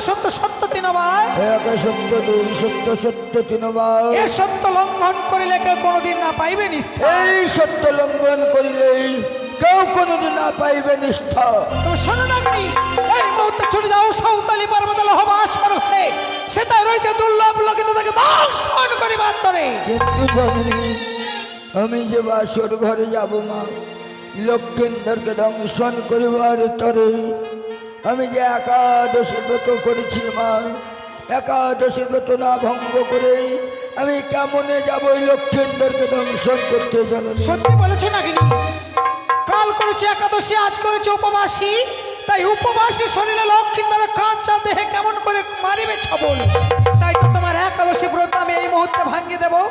সত্য সত্য তিনবার, এক সত্য দুই সত্য সত্য তিনবার। এ সত্য লঙ্ঘন করিলে কেউ কোনোদিন না পাইবে নিষ্ঠা। এই সত্য লঙ্ঘন করিলেই কেউ কোনোদিন না পাইবে নিষ্ঠা। তুমি শোনো না, এই মুহূর্তে ছুটে যাও সাঁওতালি পর্বত লহবাসর ঘরে, সেটাই রয়েছে দুর্লভ লোকিত তাকে দর্শন করিবার তরে। কিন্তু জননী, আমি যে বাসর ঘরে যাব মা, লক্ষ্মীন্দরকে দংশন করিবার তরে, আমি যে একাদশী ব্রত করেছি মা, একাদশী ব্রত না ভঙ্গ করে আমি কেমনে যাব ওই লক্ষ্মীন্দরকে দংশন করতে জননী? সত্যি বলেছো নাকি? কাল করেছি একাদশী, আজ করেছি উপবাসী, তাই উপবাসী শরীরে লক্ষ্মীন্দরের কাঁচা দেহে কেমন করে মারিবে ছবল। তাই তো তোমার একাদশী ব্রত আমি এই মুহূর্তে ভাঙিয়ে দেবো,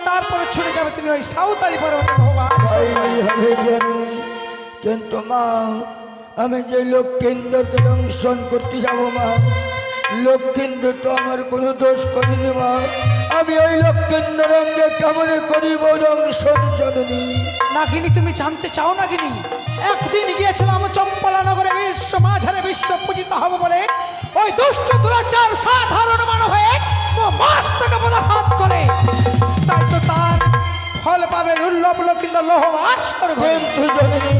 তারপরে ছুটে যাবে তুমি ওই সাঁওতালি পর্বতে লহবাসর ঘরে। হবে জননী, কিন্তু মা আমি যে লক্ষ্মীন্দরকে দংশন করতে যাব মা, লক্ষ্মীন্দর তো আমার কোনো দোষ করিনি মা, আমি ওই লক্ষ্মীন্দর অঙ্গে কেমন করিব দংশন জননী? নাগিনী, তুমি জানতে চাও নাগিনী? একদিন গিয়েছিলাম চম্পলা নগরে, বিশ্ব মাঝারে বিশ্ব পূজিত হবে বলে ওই দুষ্ট দুরাচার সাধারণ মানব হয়ে মাছ থেকে পদাঘাত করে, তাই তো তার ফল পাবে দুর্লভ লক্ষ্মীন্দর লহবাসর ঘরে। কিন্তু জননী,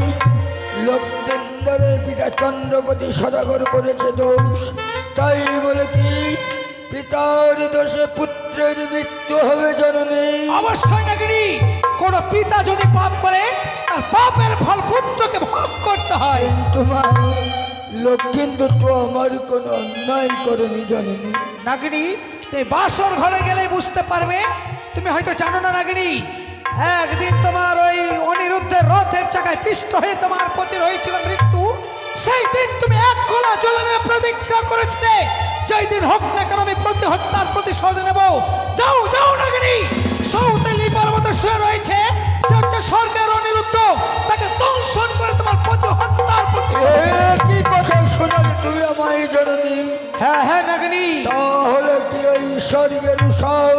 লক্ষ্মীন্দরের পিতা চন্দ্রপতি সদাগর করেছে দোষ, তাই বলে কি পিতার দোষে পুত্রের মৃত্যু হবে জননী? অবশ্যই নাগিনী, কোন পিতা যদি পাপ করে তার পাপের ফল পুত্রকে ভোগ করতে হয়। তোমার লক্ষ্মীন্দর তো আমার কোনো অন্যায় করেনি জননী। নাগিনী, তুমি বাসর ঘরে গেলে বুঝতে পারবে। তুমি হয়তো জানো না নাগিনী, একদিন তোমার ওই অনিরুদ্ধের রথের চাকায় পিষ্ট হয়ে তোমার পতির হয়েছিল মৃত্যু। সেই দিন তুমি এক গোলা জলে নেমে প্রতিজ্ঞা করেছিলে, যেই দিন হোক না কেন আমি প্রতি হত্যার প্রতিশোধ নেব। যাও যাও নাগিনী, সাঁওতালি পর্বতে শুয়ে রয়েছে, সে হচ্ছে স্বর্গের অনিরুদ্ধ, তাকে দংশন করে তোমার প্রতি হত্যার প্রতিশোধ। কি কথা শোনালে তুমি আমায় জননী? হ্যাঁ হ্যাঁ নাগিনী, তাহলে কি ওই স্বর্গের সব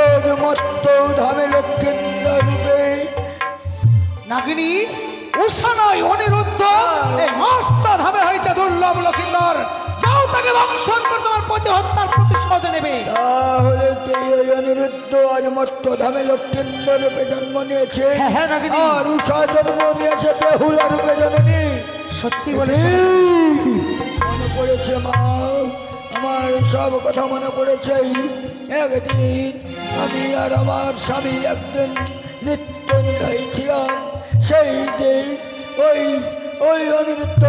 আর মত্ত ধামে লক্ষ্মীন্দর রূপে? নাগিনী, উষা নয় অনিরুদ্ধ, এই মর্ত ধামে হয়েছে দুর্লভ লক্ষ্মীন্দর। যাও তাকে দংশন করে তোমার প্রতি হত্যার প্রতিশোধ নেবে। তাহলে কি ওই অনিরুদ্ধ আর মত্ত ধামে লক্ষ্মীন্দর রূপে জন্ম নিয়েছে? হ্যাঁ হ্যাঁ নাগিনী, আর উষা জন্ম নিয়েছে বেহুলা রূপে জননী। সত্যি বলেছ। মনে পড়েছে মা, আমার সব কথা মনে পড়েছে। একদিন আমি আর আমার স্বামী একদিন নিত্যনিদায়ী ছিলাম, সেই দিন ওই ওই অনিরুদ্ধ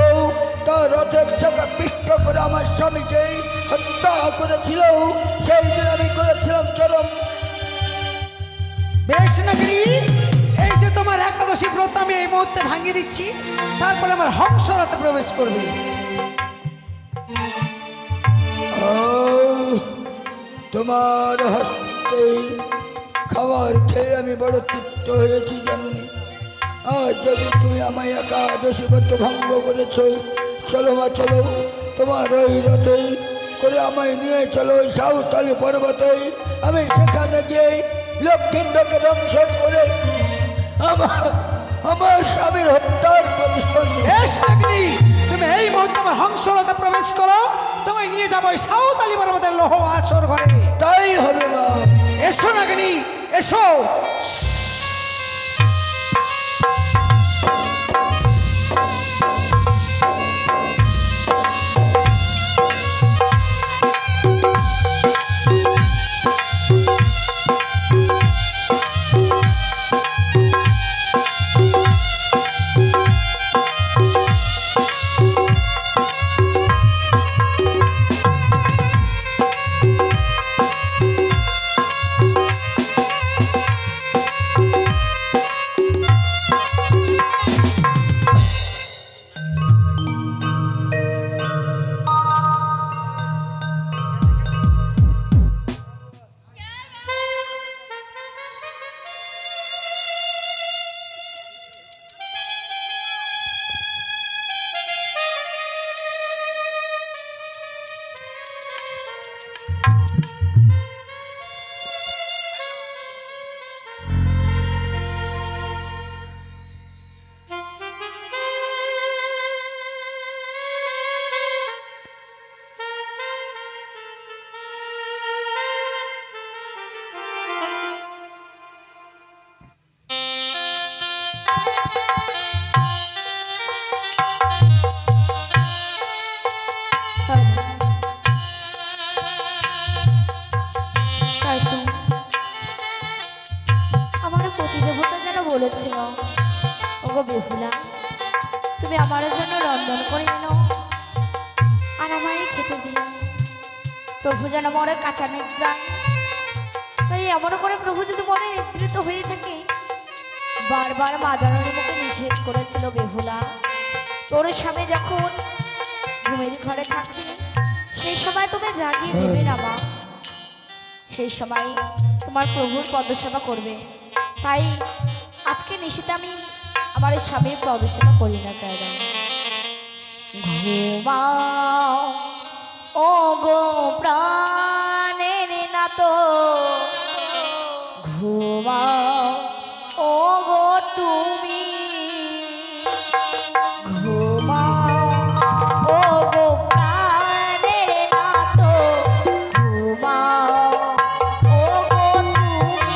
তার রথের চাকা পিষ্ট করে আমার স্বামীকে হত্যা করেছিল। সেই দিন আমি করেছিলাম চরম। বেশ নাগিনী, এই যে তোমার একাদশী ব্রত আমি এই মুহূর্তে ভাঙিয়ে দিচ্ছি, তারপরে আমার হংসরাতে প্রবেশ করবে। তোমার হস্তে খাবার খেয়ে আমি বড় তৃপ্ত হয়েছি জানি। আজ যদি তুমি আমায় একাদশী ব্রত ভঙ্গ করেছ, চলো মা চলো, তোমার ওই রথে করে আমায় নিয়ে চলো ওই সাঁওতালি পর্বতে। আমি সেখানে গিয়ে লক্ষ্মীন্দরকে দংশন করে আমার স্বামীর হত্যার প্রতিশোধ। বেশ নাগিনী, তুমি এই মুহূর্তে আমার হংসরাতে প্রবেশ করো, তোমায় নিয়ে যাবো ওই সাঁওতালি পর্বতের লহবাসর ঘরে। তাই হবে মা। এসো নাগিনী, এসো। তাই তো আমার প্রতিদেবতা যেন বলেছিল, ওগো বেহুলা, তুমি আমার জন্য রন্ধন করে এনো আর আমায় খেতে দিও। প্রভু যেন মরে কাঁচা নিদ্রায়, তাই এমন করে প্রভু যদি মনে নিদ্রিত হয়ে থাকে, বারবার মা জননীর মুখে নিষেধ করেছিল, বেহুলা তোর স্বামী যখন ঘুমের ঘরে থাকবে সেই সময় তুমি জাগিয়ে দেবে না মা, সেই সময় তোমার প্রভুর পদসেবা করবে। তাই আজকে নিশিতে আমি আমার এই স্বামীর পদসেবা করি না কেন। ঘুমাও ও গো প্রাণের না তো, ঘুমাও ও গো তুমি, ঘুমাও ও গো প্রাণের না তো, ঘুমাও ও গো তুমি।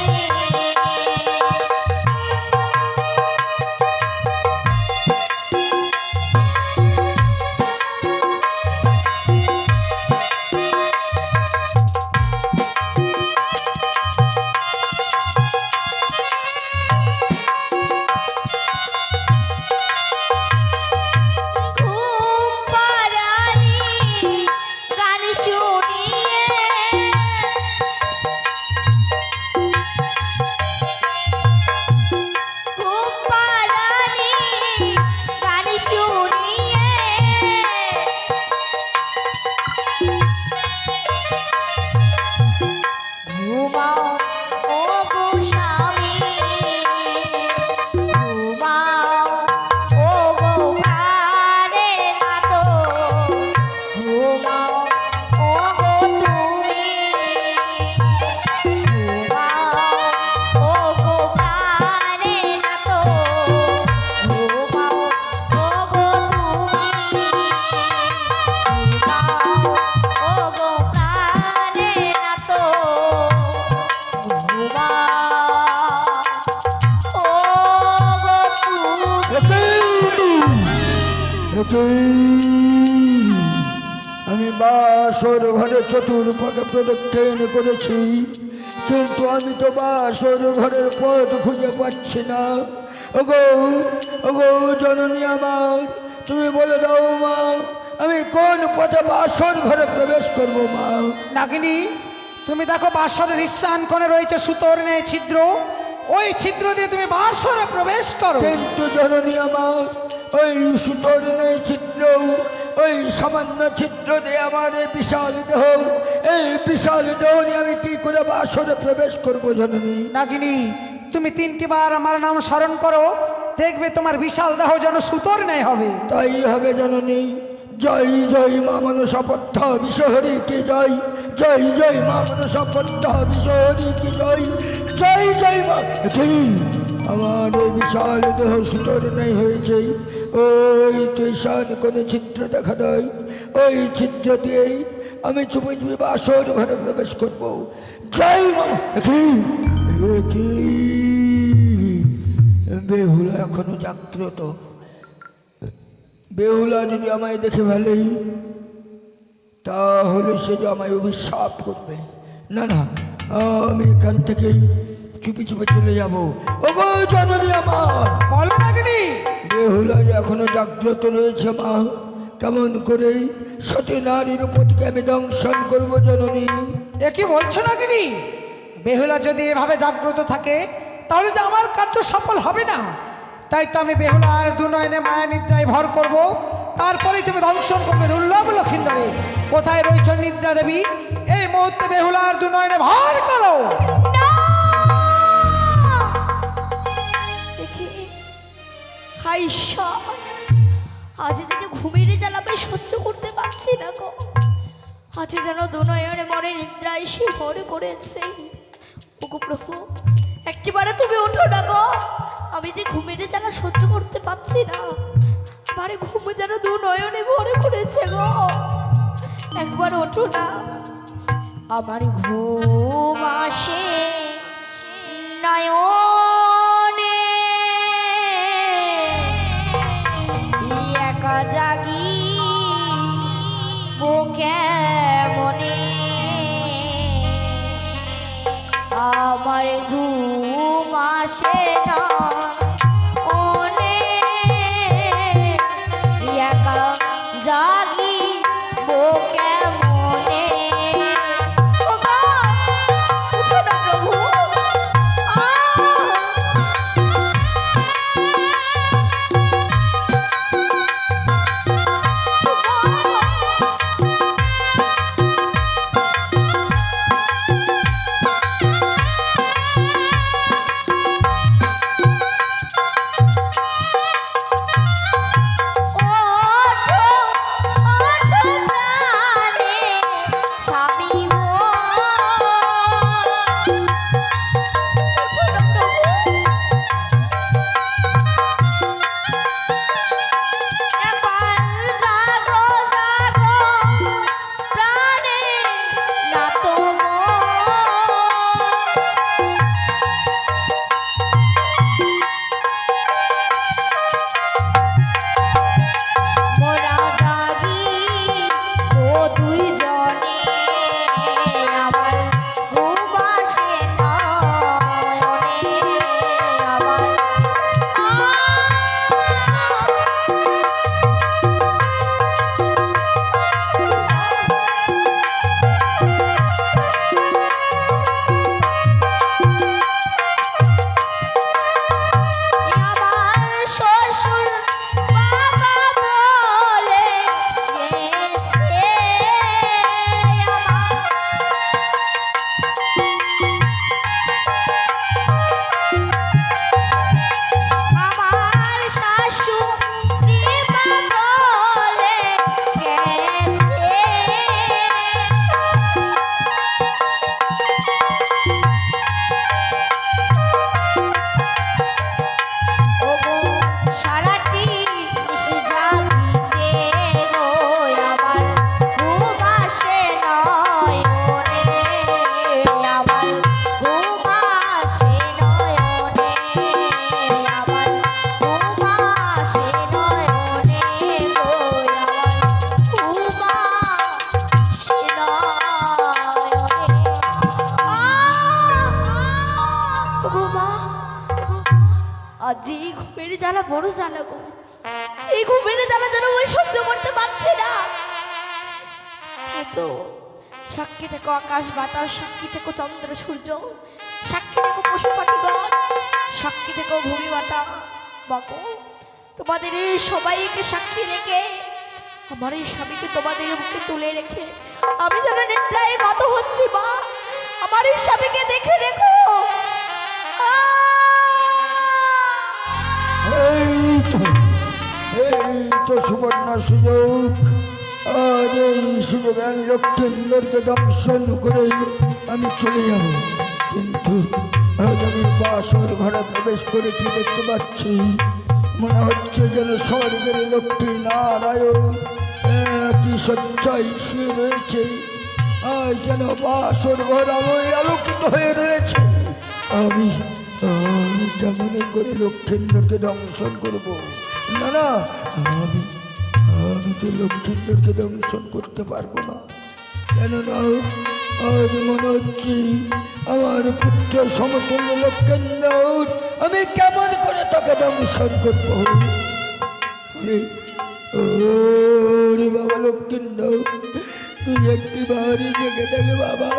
আমি বাসর ঘরে চতুর্পাকে প্রদক্ষিণ করেছি, কিন্তু আমি তো বাসর ঘরের পথ খুঁজে পাচ্ছি না। ওগো ওগো জননী আমার, তুমি বলে দাও মা, আমি কোন পথে বাসর ঘরে প্রবেশ করবো মা? নাগিনী, তুমি দেখো বাসরের ঈশান কোণে রয়েছে সুতোর ন্যায় ছিদ্র, ওই ছিদ্র দিয়ে তুমি বাসরে প্রবেশ করো। কিন্তু জননী আমার, ওই সুতোর ন্যায় ছিদ্র, ওই সামান্য ছিদ্র দিয়ে আমার এই বিশাল দেহ, এই বিশাল দেহ নিয়ে আমি কি করে বাসরে প্রবেশ করবো জননী? নাগিনী, তুমি 3টি বার আমার নাম স্মরণ করো, দেখবে তোমার বিশাল দেহ যেন সুতোর ন্যায় হবে। তাই হবে জননী। জয় জয় মা মনসাপত্য বিশ্বহরি কি জয়, জয় জয় মা মনসাপত্য বিশ্বহরি কি জয়, জয় জয় মা। আমার এই বিশাল দেহ সুতোর ন্যায় হয়েছে, ওই তুষার কোনো ছিদ্র দেখা দেয়, ওই ছিদ্র দিয়েই আমি চুপি চুপি বাসর ঘরে প্রবেশ করবো। জয় মা। বেহুলা এখনো জাগ্রত, বেহুলা যদি আমায় দেখে ফেলেই তাহলে সে যে আমায় অভিশাপ করবে। না না, আমি এখান থেকেই চুপি চুপি চলে যাব। ওগো জননী আমার, বলো নাগিনী। বেহুলা যে এখনো জাগ্রত রয়েছে মা, কেমন করে সতী নারীর উপরকে আমি দংশন করবো জননী? এ কি বলছো নাগিনী? বেহুলা যদি এভাবে জাগ্রত থাকে তাহলে তো আমার কার্য সফল হবে না। তাই তো আমি বেহুলার দুনয়নে মায়া নিদ্রায় ভর করব, তারপরেই তুমি দংশন করবে দুর্লভ লক্ষিন্দরে। কোথায় রয়েছে নিদ্রা দেবী? এই মুহূর্তে বেহুলার দুনয়নে ভর করো। হাই ঈশ্বর, আজ যেন ঘুমের জ্বালাবে সহ্য করতে পারছি না গো। আজ যেন দুনয়নে মনে নিদ্রায় সে ভরে করেছে। ওগো প্রভু, একটিবারে তুমি ওঠো না গো, আমি যে ঘুমের জ্বালা সহ্য করতে পারছি না। আমারে ঘুম যেন দুনয়নে ভরে করেছে গো, একবার ওঠো না। আমার ঘুম আসে নয়নে, একা জাগি বুক বাসে না একা জাগি বোকে মনে ওগো উঠো না প্রভু আজ এই ঘুমের জ্বালা বড় জ্বালা গো এই ঘুমের জ্বালা যেন ওই সহ্য করতে পারছে না তো সাক্ষী থেকো আকাশ বাতাস সাক্ষী থেকো চন্দ্র সূর্য সাক্ষী থেকো পশু পাখিগণ সাক্ষী থেকো ভূমি মাতা বাকো তোমাদের এই সবাইকে সাক্ষী রেখে আমার এই স্বামীকে তোমাদের বুকে তুলে রেখে আমি যেন নিদ্রায় গত হচ্ছি মা আমার এই স্বামীকে দেখে রেখো এই তো সুবর্ণ সুযোগ আর এই সুযোগে আমি লক্ষ্মীন্দরকে দংশন করে আমি চলে যাব কিন্তু আজ আমি বাসর ঘরে প্রবেশ করে কি দেখতে পাচ্ছি মনে হচ্ছে যেন স্বর্গের লক্ষ্মী নারায়ণ কি সচ্চাই শুয়ে রয়েছে আর যেন বাসর ঘর আলোয় আলোকিত হয়ে রয়েছে আমি কেমন করে লক্ষ্মীন্দরকে দংশন করবো না না আমি তো লক্ষ্মীন্দরকে দংশন করতে পারবো না কেননা আজ মনে হচ্ছে আমার পুত্র সমতুল্য লক্ষ্মীন্দর আমি কেমন করে তাকে দংশন করবো ওরে বাবা লক্ষ্মীন্দর তুই একটি বাড়ি জেগে দেখে বাবা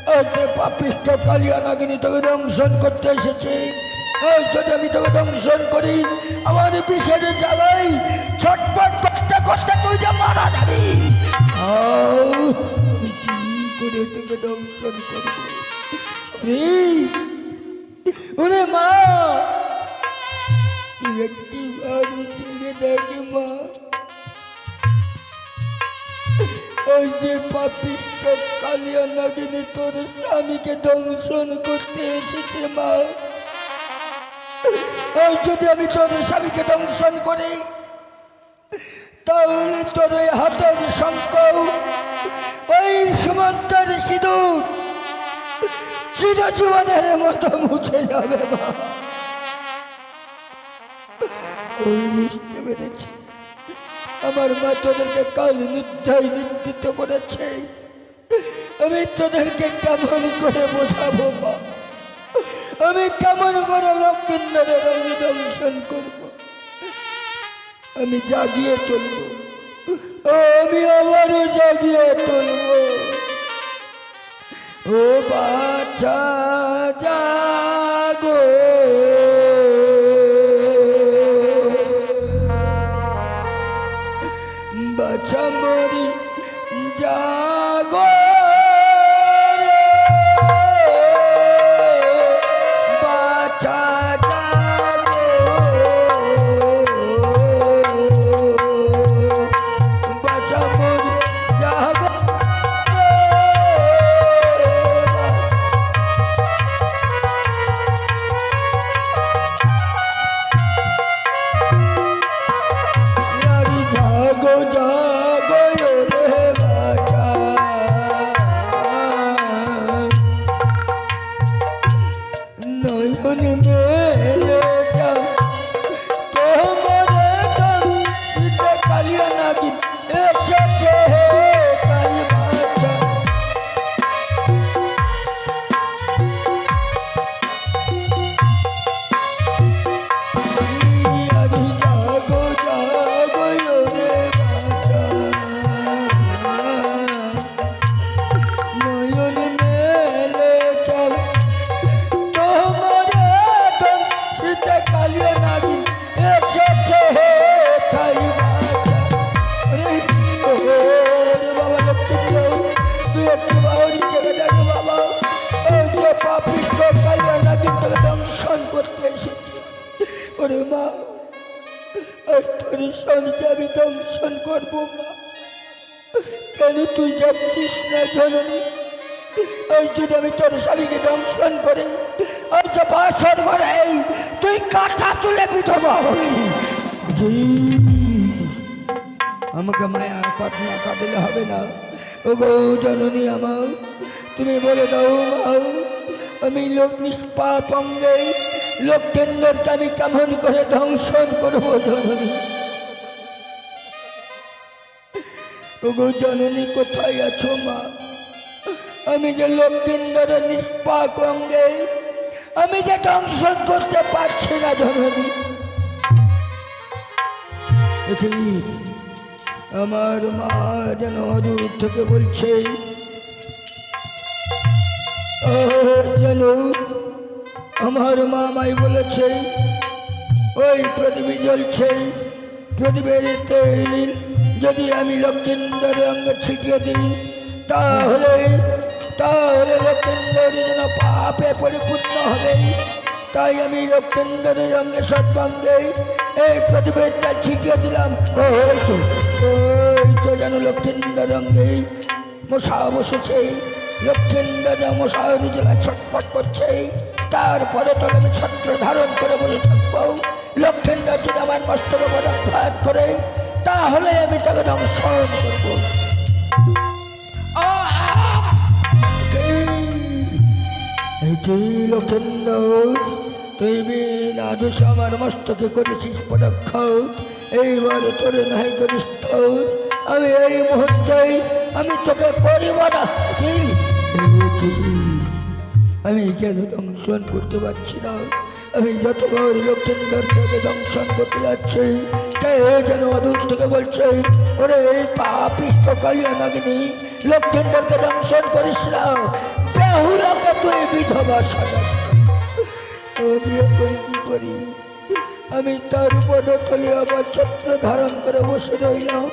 আজ পাপিষ্ঠ কালিয়া নাগিনী তোকে দংশন করতে এসেছে যদি আমি তোকে দংশন করি আমার বিষের জ্বালাই ছটপট করতে করতে তুই যে মারা যাবি কি করে তোকে দংশন করবো ওরে মা তুই একটি বাড়ি জেগে দেখে মা ওই যে পাপিষ্ঠ কালিয়া নাগিনী তোর স্বামীকে দংশন করতে এসেছে মা ওই যদি আমি তোর স্বামীকে দংশন করি তাহলে তোর ওই হাতের শঙ্খ ওই সুমন্তের সিঁদুর চিরজীবনের মতো মুছে যাবে মা ওই বুঝতে পেরেছি আমার মা তোদেরকে কাল নিদ্রায় নির্দিত করেছে আমি তোদেরকে কেমন করে বোঝাবো মা আমি কেমন করে লক্ষ্মীন্দরের আমি দংশন করব? আমি জাগিয়ে তুলব, আমি আবারও জাগিয়ে তুলব। ও বাচ্চা জাগো, বাচ্চা মরি জাগো রে, বাচ্চা জাগো, বাচ্চা মরি জাগো। यारी जागो जागो रे बाजा, नयन मेरे जा তোমারে দম শীতে কালিয়া নাগিন এসেছে তাই বাচ্চা। यारी जागो जागो रे बाजा, नयन मेले चल তোমারে দম শীতে কালিয়া নাগিন এসেছে তাই বাচ্চা। বাবা লক্ষ্মী, তুই একটু বাউরি থেকে দেখো বাবা, এই যে পাপিষ্ট কালিয়া নাগিন তোকে দংশন করতে এসেছি। ওরে মা, আর তোর স্বামীকে আমি দংশন করবো মা, কেন তুই যাচ্ছিস না জননী? ওই যদি আমি তোর স্বামীকে দংশন করে ওই যে বাসর ঘরে তুই কাঁটা চুলে বিধবা হবি। আমাকে মায়া কাটনা কাটলে হবে না। ও গো জননী আমার, তুমি বলে দাও মা, আমি লোক নিষ্পাপ অঙ্গে লোকেন্দ্রকে আমি কেমন করে ধ্বংসন করবো জননী? ও গো জননী কোথায় আছো মা? আমি যে লক্ষ্মীন্দরের নিষ্পাক অঙ্গে আমি যে দংশন করতে পারছি না জননী। আমার মা যেন দূর থেকে বলছে, যেন আমার মা মাই বলেছে ওই প্রদীপ জ্বলছে, প্রদীপের তেল যদি আমি লক্ষ্মীন্দরের অঙ্গে ছিটিয়ে দিই তাহলে তাহলে লক্ষ্মীন্দর যেন পাপে পরিপূর্ণ হবে। তাই আমি লক্ষ্মীন্দরের অঙ্গে সর্বাঙ্গে এই প্রদীপেরটা ছিটিয়ে দিলাম। ওই তো যেন লক্ষ্মীন্দর অঙ্গে মশা বসেছে, লক্ষ্মীন্দর মশার জেলা ছটপট করছে। তারপরে তো আমি ছত্র ধারণ করে বসে থাকবো। লক্ষ্মীন্দর যদি আমার মস্তকে পদাঘাত করে তাহলে আমি তাকে দংশন করবো। লক্ষ্মীন্দর, তুই বিন আদর্শ আমার মস্তকে করেছিস পদক্ষেপ, এইবার তোর নাই করিস তোর। আমি এই মুহূর্তে আমি তোকে করিব না। আমি কেন দংশন করতে পারছি না? আমি যতবার লক্ষ্মীন্দর থেকে দংশন করতে যাচ্ছি যেন অদূর থেকে বলছে, ওরে এই পাপিষ্ট কালিয়া নাগিনী লক্ষ্মীন্দরকে দংশন করিস না, বেহুলাকে তুই বিধবা সাজাস। বিয়ে করি কি করি? আমি তার পদতলে আবার ছত্র ধারণ করে বসে রইলাম।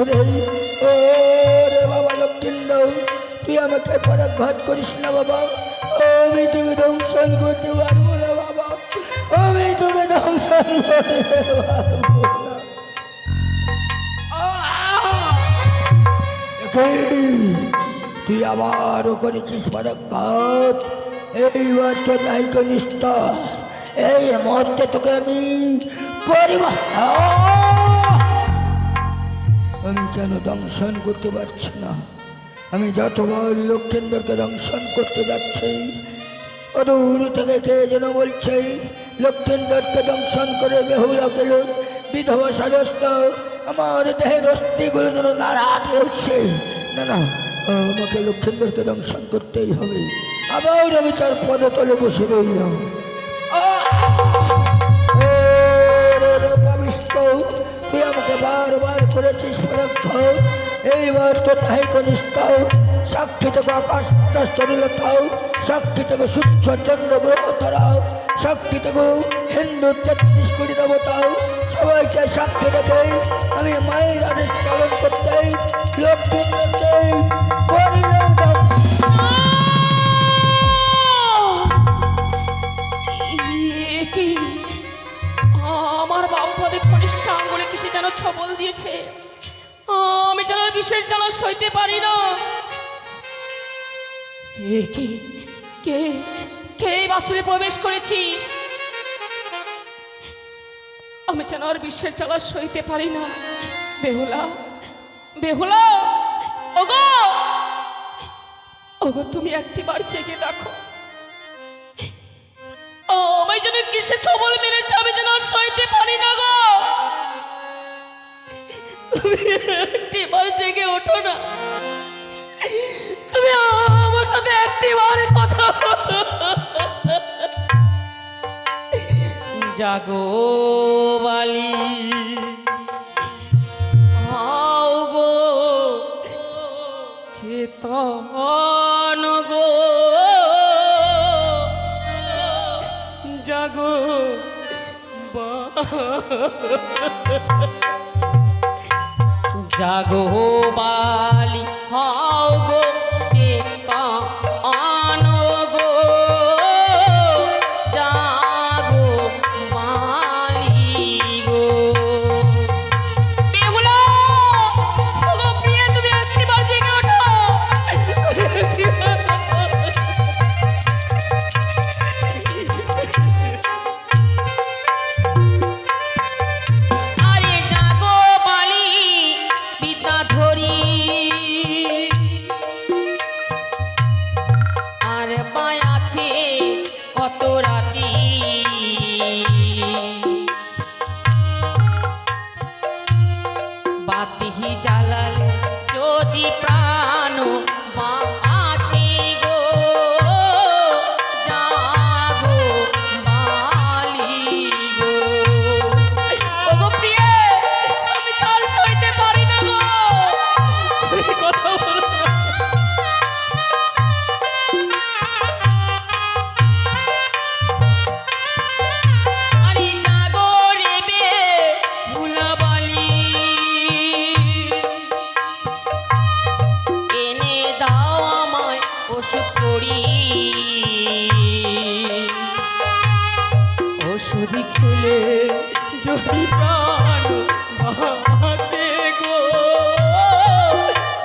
ওরে বাবা লক্ষ্মীন্দর, তুই আমাকে পরাঘাত করিস না বাবা, আমি তোকে দংশন করতে পারবো না বাবা, আমি তোকে দংশন করতে পারবো না। তুই আবারও করেছিস পরাঘাত, এইবার তোর নাইক নিষ্ঠা, এই মুহূর্তে তোকে আমি করিব। আমি কেন দংশন করতে পারছি না? আমি যতবার লক্ষ্মীন্দরকে দংশন করতে যাচ্ছি অদূর থেকে কে যেন বলছে, লক্ষ্মীন্দরকে দংশন করে বেহুলা গেল বিধবা সাজস্ত, আমার দেহের অস্থিগুলো যেন নাড়া দিয়ে উঠছে। না না, আমাকে লক্ষ্মীন্দরকে দংশন করতেই হবে, আবার আমি তার পদতলে বসে রইলাম। তুই আমাকে বারবার করেছিস পরীক্ষ, এইবার তো তাই করিস তাও। সাক্ষী থেকে আকাশ বাতাস তরুলতাও, সাক্ষী থেকে সূর্য চন্দ্র গ্রহ তারাও, সাক্ষী থেকে হিন্দু 33 কোটি দেবতাও, সবাইকে সাক্ষী রেখে আমি মায়ের আদেশ পালন করতে লক্ষ্মী করিলাম। আমার বাম পদে কনিষ্ঠ আঙ্গুলে কিসে যেন ছবল দিয়েছে, আমি যেন বিশেষ জ্বালা সইতে পারি না। কি কে কে বাসুরে প্রবেশ করেছিস? আমি যেন আর বিশেষ জ্বালা সইতে পারি না। বেহুলা, বেহুলা, ওগো ওগো, তুমি একটিবার জেগে দেখো, আমি যেন কিসে ছবল মেরেছে, আমি যেন আর সইতে পারি না গো। তুমি একটিবার জেগে ওঠো না, তুমি আমার সাথে একটিবার কথা জাগো বালি, আও গো চেতন গো, জাগো জাগো বালি, হাও গো চেতন গো, জাগো বালি গো। বেহুলা, ওগো প্রিয়া, তুমি একটিবার জেগে ওঠো। আরে জাগো বালি বিদ্যাধরী, আর পায় আছে কত রাতি, বাতি জ্বালাল যদি প্রাণ বাঁচে গো, জাগো বালি গো। ওগো প্রিয়ে, আমি আর সইতে পারি না গো, তুমি কথা বলো না। আরে জাগো রে বেহুলা বালি, এনে দাও আমায় ওষুধ করি, ওষুধ খেলে যদি প্রাণ বাঁচে গো,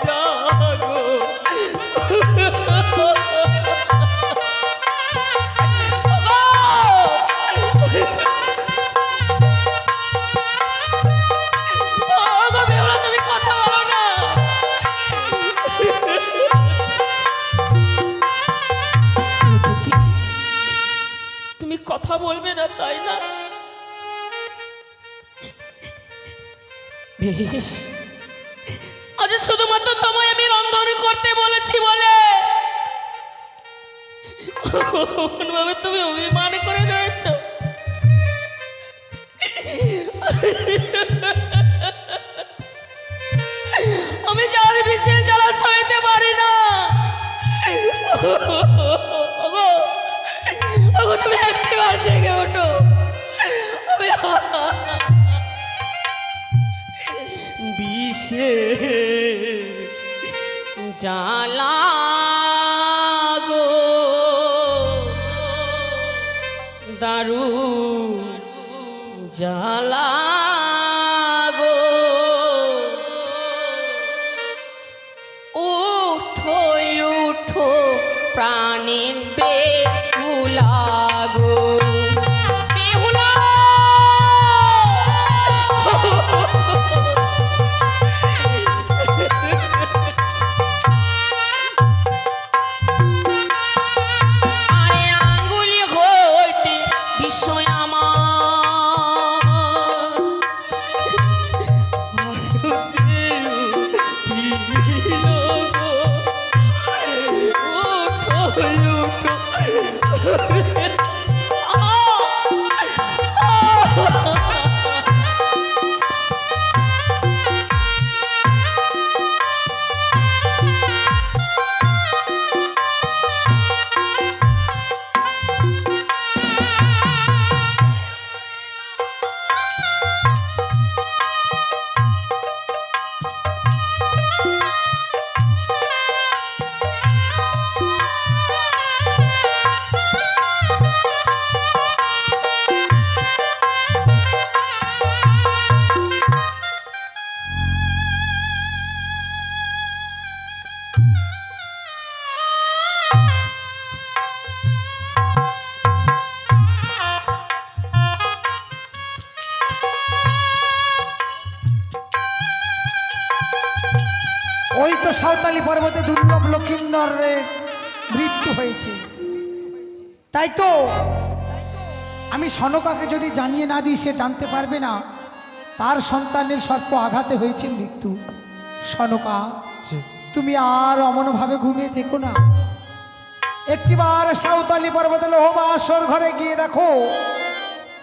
জাগো। ওগো বেহুলা, তুমি কথা বলো না। বুঝেছি, তুমি কথা বলবে না, তাই না? বেশ, আজ শুধুমাত্র তোমায় আমি রন্ধন করতে বলেছি বলে ভাবে তুমি অভিমান করে রয়েছ। আমি যার বিশেষ জ্বালা সইতে পারি না। ওগো, ওগো, তুমি একবার জেগে ওঠো। আমি বিশেষ জ্বালা গো, দারুণ জ্বালা গো, উঠো উঠো প্রাণের বেহুলা গো, বেহুলা। আরে আঙ্গুলি হইতে বিষয় আমার ওই তো সাঁওতালি পর্বতে দুর্লভ লক্ষিন্দরের মৃত্যু হয়েছে। তাই তো আমি সনকাকে যদি জানিয়ে না দিই সে জানতে পারবে না তার সন্তানের সর্প আঘাতে হয়েছে মৃত্যু। সনকা, তুমি আর অমনভাবে ঘুমিয়ে থেকো না। একটিবার সাঁওতালি পর্বতে লোহবাসর ঘরে গিয়ে দেখো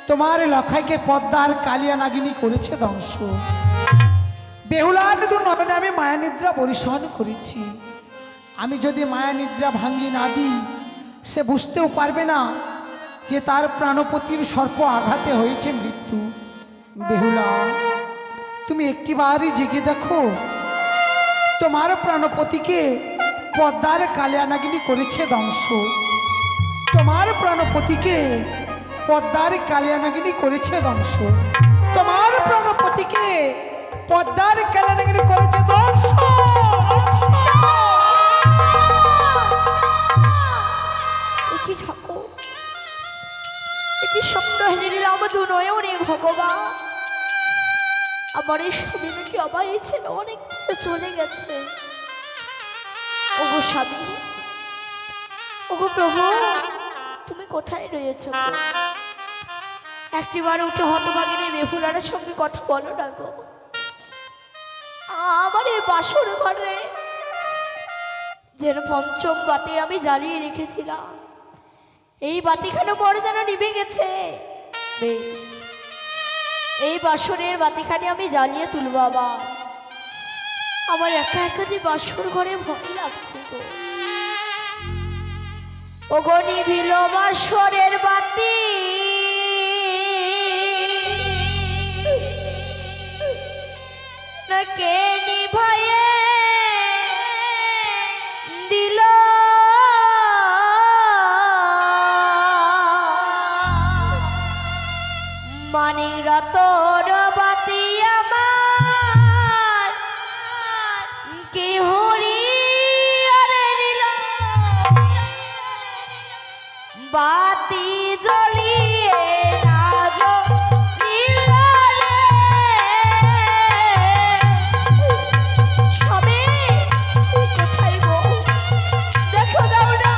তোমার লখাইকে পদ্মার কালিয়া নাগিনী করেছে ধ্বংস। বেহুলার নয়নে আমি মায়ানিদ্রা পরিসহন করেছি। আমি যদি মায়ানিদ্রা ভাঙিয়ে না দিই সে বুঝতেও পারবে না যে তার প্রাণপতির সর্প আঘাতে হয়েছে মৃত্যু। বেহুলা, তুমি একটিবারই জেগে দেখো তোমার প্রাণপতিকে পদ্মার কালিয়ানাগিনী করেছে ধ্বংস। তোমার প্রাণপতিকে পদ্মার কালিয়ানাগিনী করেছে ধ্বংস। তোমার প্রাণপতিকে পদ্মার কালিয়ানাগিনী করেছে ধ্বংস। কি ঠাকুর, কি স্বপ্ন হেরে নিলাম দু নয়নে ভগবান। আমার এই স্বামী নাকি অবাই ছিল, অনেক চলে গেছে। ওগো স্বামী, ওগো প্রভু, তুমি কোথায় রয়েছো গো? একটিবার উঠে হতভাগিনী বেহুলার সঙ্গে কথা বলো না গো। আমার এই বাসর ঘরে যেন পঞ্চম বাতি আমি জ্বালিয়ে রেখেছিলাম, এই বাতিখানা পরে যেন নিভে গেছে। বেশ, এই বাসরের বাতিখানি আমি জ্বালিয়ে তুলবো আবার। আমার একা একা যে বাসর ঘরে ভয় লাগছে গো। ওগো নিভিল বাসরের বাতি, না কে নিভায়ে দিল? মানি রতর বাতি আমার কি হরিয়ারে নিল? বাতি জ্বলিয়ে না জ্বলিল রে। সবে কোথায় গো, দেখো দাও না।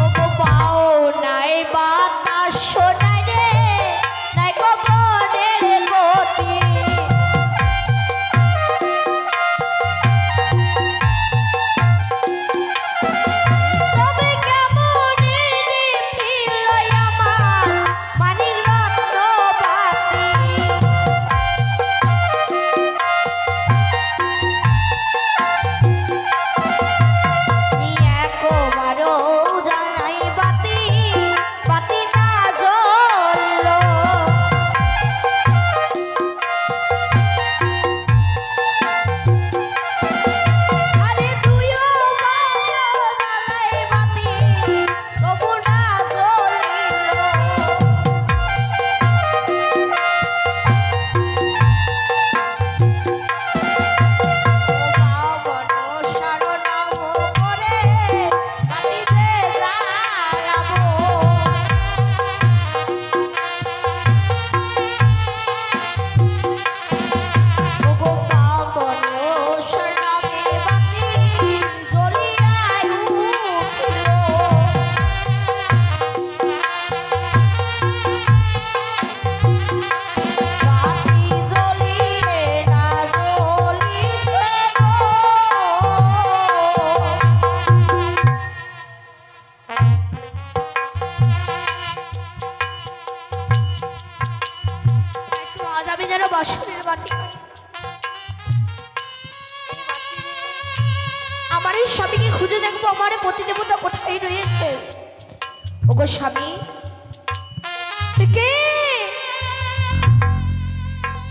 ওগো পাও নাই বাতাস শোনায় রে, নাই গো মনের গতি। বাসনের বাটি। আমার এই স্বামীকে খুঁজে দেখবো আমার পতিদেবতা কোথায় রয়েছে। ওগো স্বামী, কে?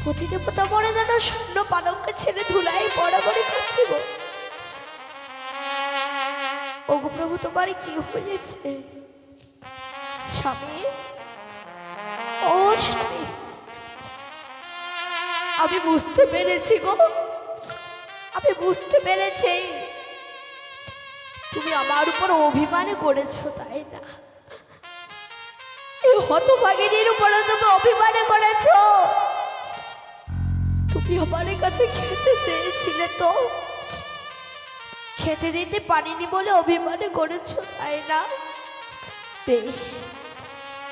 পতিদেবতা মরে যেন শূন্য পালঙ্কে ছেড়ে ধুলাই বরাবরই খাচ্ছি গো। ওগো প্রভু, তোমার কি হয়েছে? স্বামী, ও স্বামী, আমি বুঝতে পেরেছি গো, আমি বুঝতে পেরেছি তুমি আমার উপর অভিমান করেছো, তাই না? এই হতভাগিনীর উপরে তুমি অভিমান করেছো। তুমি আমার কাছে খেতে চেয়েছিলে, তো খেতে দিতে পারিনি বলে অভিমান করেছো, তাই না? বেশ,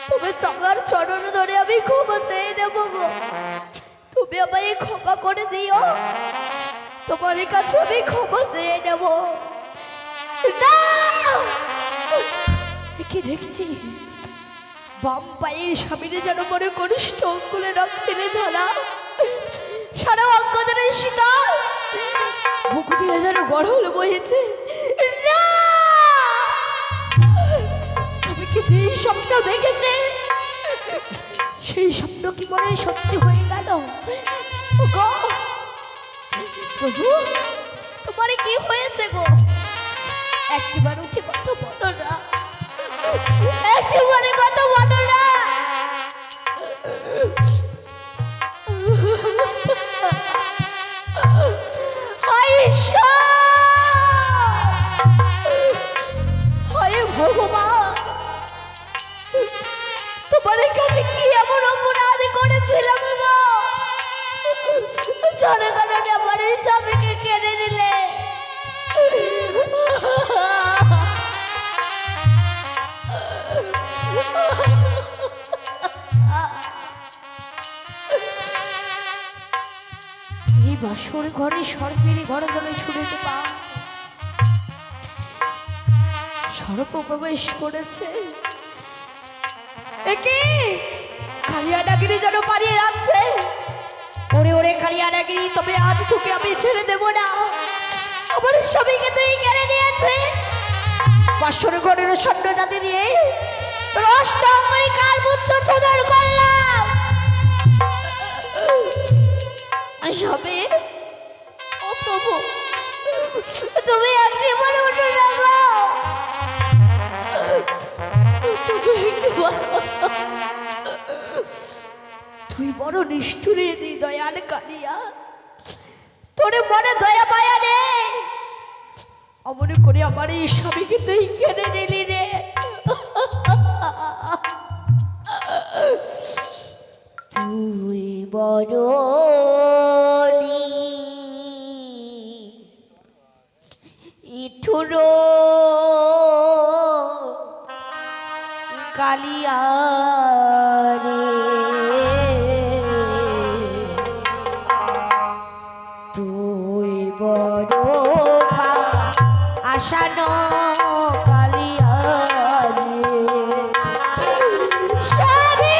তুমি চাঙার চরণ ধরে আমি ক্ষমা চেয়ে নেবো গো। তুমি আমায় ক্ষমা করে দিও, তোমার কাছে আমি ক্ষমা চেয়ে নেব। না, কি দেখছি বাম পায়ের স্বামীরে যেন মনে কনিষ্ঠ অঙ্গুলে রক্তের ধরা, সারা অঙ্গ যেন শীতল, বুক দিয়ে যেন গড়ল বহেছে। না, তুমি কি যেই স্বপ্ন দেখেছে সেই স্বপ্ন কি মনে সত্যি হয়ে গেল? গো প্রভু, তোমার কি হয়েছে গো? একবার উঠে কথা বলো না, একবারে কথা বলো না। ভগবান, তোমার কাছে কি এমন অপরাধ করেছিলাম গো? যার কারণে আমার এই স্বামীকে কেড়ে নিলে। এই বাসর ঘরে সর্পের ঘরে যেন শুনেতে পা সর্প প্রবেশ করেছে। একে কালিয়া ডাগিরি যেন পালিয়ে যাচ্ছে। ওরে ওরে কালিয়া ডাগিরি, তবে আজ তোকে আমি ছেড়ে দেব না। আমার স্বামীকে তুই কেড়ে নিয়েছে, বাসর ঘরের স্বর্ণ জাতি দিয়ে রষ্টাঙ্গরি কাল বুচ্ছ ছোদর করলাম। স্বামী, ও প্রভু, তুমি একদিন বলে উঠো না গো, তুই বড় নিষ্ঠুরে দি দয়াল কালিয়া, তোর মনে দয়া পায়া নেই। অমনে করে আমার এই স্বামীকে তুই কেড়ে নিলি রে। তুই বড় ইঠুরো কালিয়া রে, তুই বড় আশানো কালিয়া রে। স্বামী,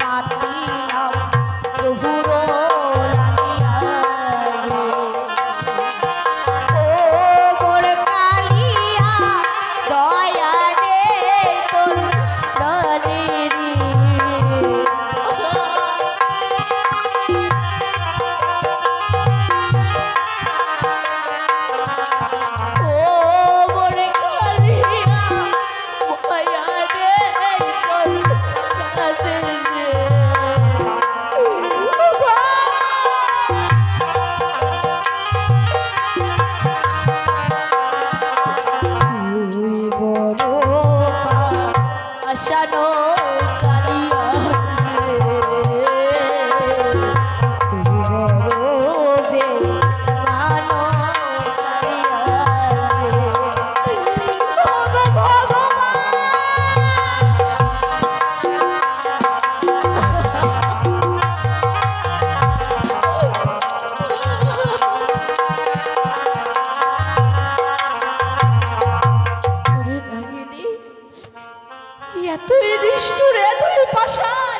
মাতিলাম প্রভুর লাগিয়া রে। ও মোর কালিয়া দয়া রে তোর প্রাণে রে। ও মোর কালিয়া দয়া রে তোর প্রাণে রে। তুই বড় আশানো কালিয়া রে। তুই বড় বেমানো কালিয়া রে। ভগবান ওরে নাগিনী, এতই নিষ্ঠুর এতই পাষাণ,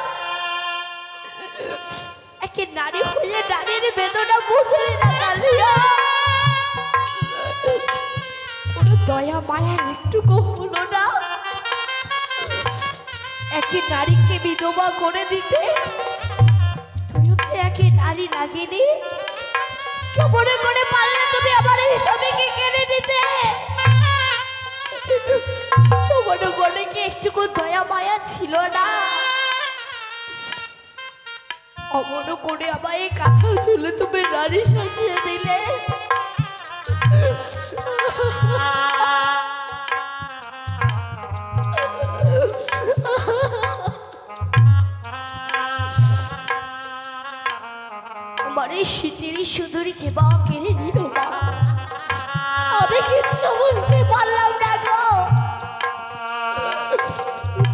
একে নারী হয়ে নারীর বেদনা বুঝলি না কালিয়া। তোর দয়া মায়া একটুকু হলো না একে নারীকে বিধবা করে দিতে? তুইও তো একে নারী নাগিনী, কেমন করে পারলে তুমি আমার এই স্বামীকে কেড়ে নিতে? তোমার মনে কি একটুকু দয়া মায়া ছিল না? অমন করে আমায় এই কাঁচা চুলে তুমি নারী সাজিয়ে দিলে। আমার এই শীতেরই সুন্দরীকে বা কেড়ে নিল না। আমি কিচ্ছু বুঝতে পারলাম না গো।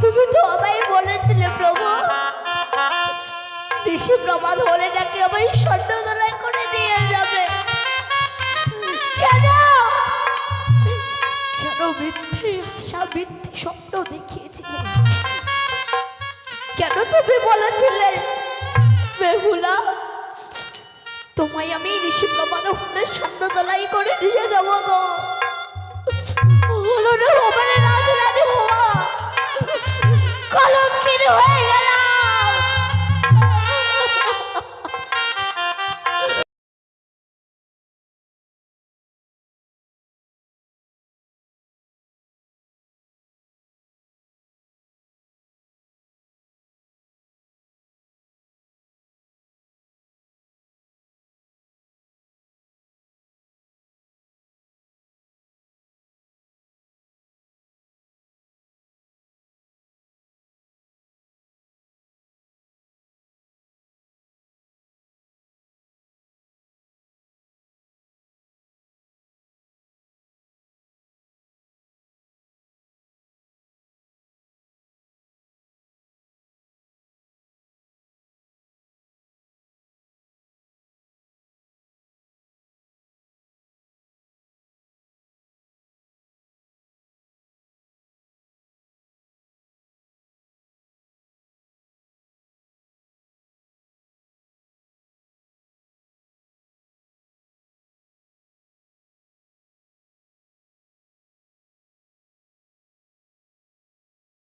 তুমি তো আমায় বলেছিলে প্রভু, ঋষি প্রমাদ হলে নাকি আমায় স্বর্ণদোলায় করে নিয়ে যাবে। কেন কেন মিথ্যে আশা মিথ্যে স্বপ্ন দেখিয়েছিলে? কেন তুমি বলেছিলে বেহুলা তোমায় আমি ঋষি প্রমাদ হলে স্বর্ণদোলাই করে নিয়ে যাবো গো? হলো না হবে না রাজরানী হওয়া, কলঙ্কিনী হয়ে গেল